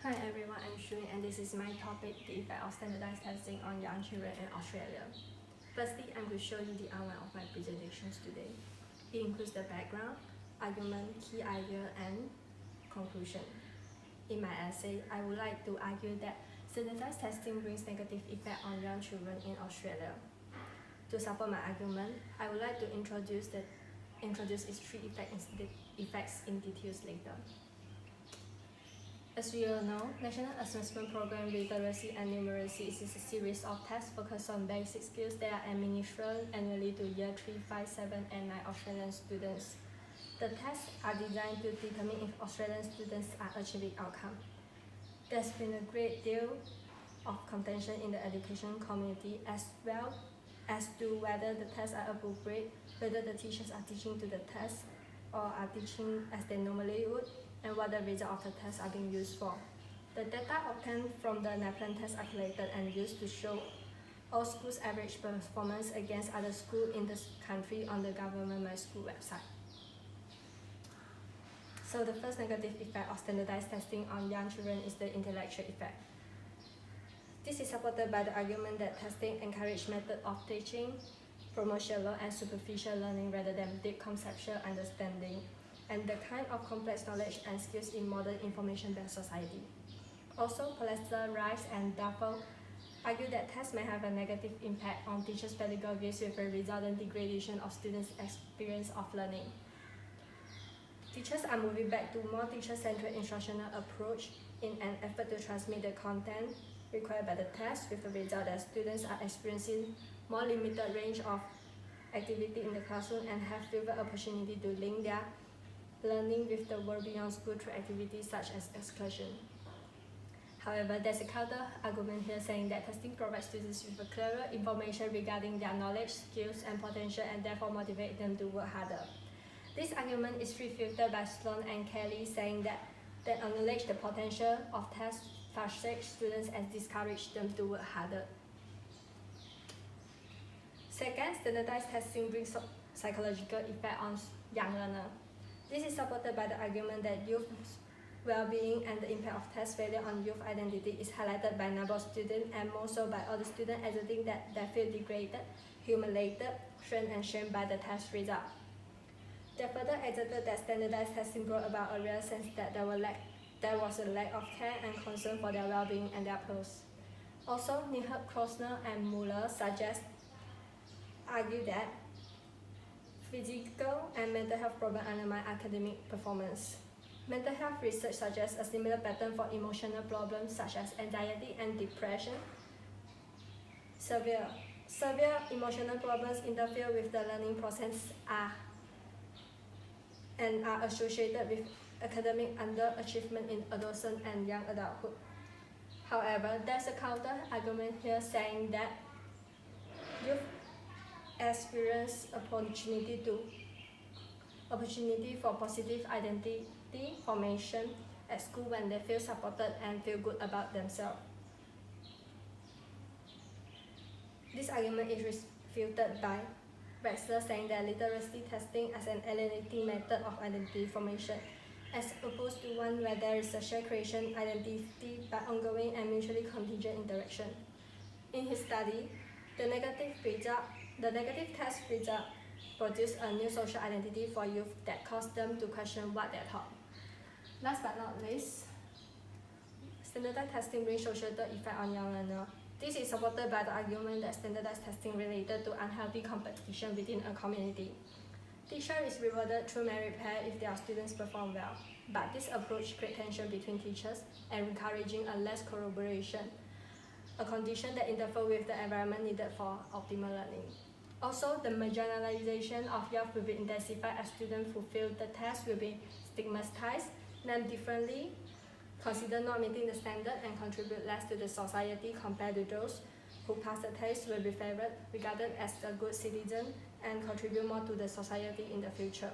Hi everyone, I'm Shun and this is my topic, the effect of standardized testing on young children in Australia. Firstly, I'm going to show you the outline of my presentations today. It includes the background, argument, key idea, and conclusion. In my essay, I would like to argue that standardized testing brings negative effect on young children in Australia. To support my argument, I would like to introduce its three effects in details later. As we all know, National Assessment Program Literacy and Numeracy is a series of tests focused on basic skills that are administered annually to Year 3, 5, 7, and 9 Australian students. The tests are designed to determine if Australian students are achieving outcome. There's been a great deal of contention in the education community as well as to whether the tests are appropriate, whether the teachers are teaching to the test or are teaching as they normally would, and what the results of the tests are being used for. The data obtained from the NAPLAN test are collected and used to show all schools' average performance against other schools in the country on the Government My School website. So the first negative effect of standardized testing on young children is the intellectual effect. This is supported by the argument that testing encourages methods of teaching, promote shallow and superficial learning rather than deep conceptual understanding, and the kind of complex knowledge and skills in modern information-based society. Also, Pallister, Rice, and Duffel argue that tests may have a negative impact on teachers' pedagogies with a resultant degradation of students' experience of learning. Teachers are moving back to more teacher-centered instructional approach in an effort to transmit the content required by the test, with the result that students are experiencing more limited range of activity in the classroom and have fewer opportunity to link their learning with the world beyond school through activities such as excursion. However, there's a counter-argument here saying that testing provides students with a clearer information regarding their knowledge, skills, and potential, and therefore motivate them to work harder. This argument is refuted by Sloan and Kelly, saying that they acknowledge the potential of tests frustrate students and discourage them to work harder. Second, standardized testing brings psychological effect on young learners. This is supported by the argument that youth's well-being and the impact of test failure on youth identity is highlighted by a number of students, and more so by all the students asserting that they feel degraded, humiliated, threatened, and shamed by the test result. They further asserted that standardized testing brought about a real sense that there was a lack of care and concern for their well-being and their peers. Also, Nihab, Krosner, and Muller argue that physical and mental health problems undermine academic performance. Mental health research suggests a similar pattern for emotional problems such as anxiety and depression. Severe emotional problems interfere with the learning process and are associated with academic underachievement in adolescence and young adulthood. However, there's a counter-argument here saying that youth experience opportunity for positive identity formation at school when they feel supported and feel good about themselves. This argument is refuted by Wexler, saying that literacy testing as an alienating method of identity formation, as opposed to one where there is a shared creation identity by ongoing and mutually contingent interaction. In his study, the negative test result produced a new social identity for youth that caused them to question what they taught. Last but not least, standardized testing brings societal effect on young learners. This is supported by the argument that standardized testing related to unhealthy competition within a community. Teacher is rewarded through merit pay if their students perform well, but this approach creates tension between teachers and encouraging a less collaboration, a condition that interferes with the environment needed for optimal learning. Also, the marginalization of youth will be intensified as students who fail the test will be stigmatized, named differently, considered not meeting the standard, and contribute less to the society compared to those who pass the test will be favored, regarded as a good citizen, and contribute more to the society in the future.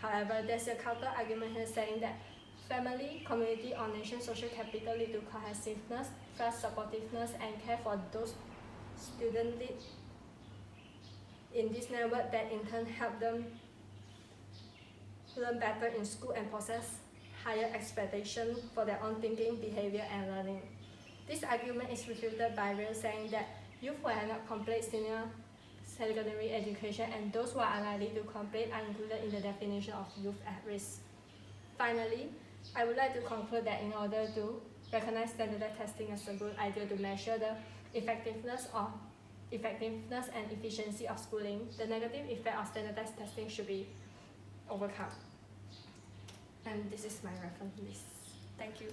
However, there's a counter-argument here saying that family, community, or nation social capital lead to cohesiveness, trust, supportiveness, and care for those students lead in this network that in turn help them learn better in school and possess higher expectation for their own thinking, behavior, and learning. This argument is refuted by Real, saying that youth who have not completed senior secondary education and those who are unlikely to complete are included in the definition of youth at risk. Finally, I would like to conclude that in order to recognize standardized testing as a good idea to measure the effectiveness and efficiency of schooling, the negative effect of standardized testing should be overcome. And this is my reference list. Thank you.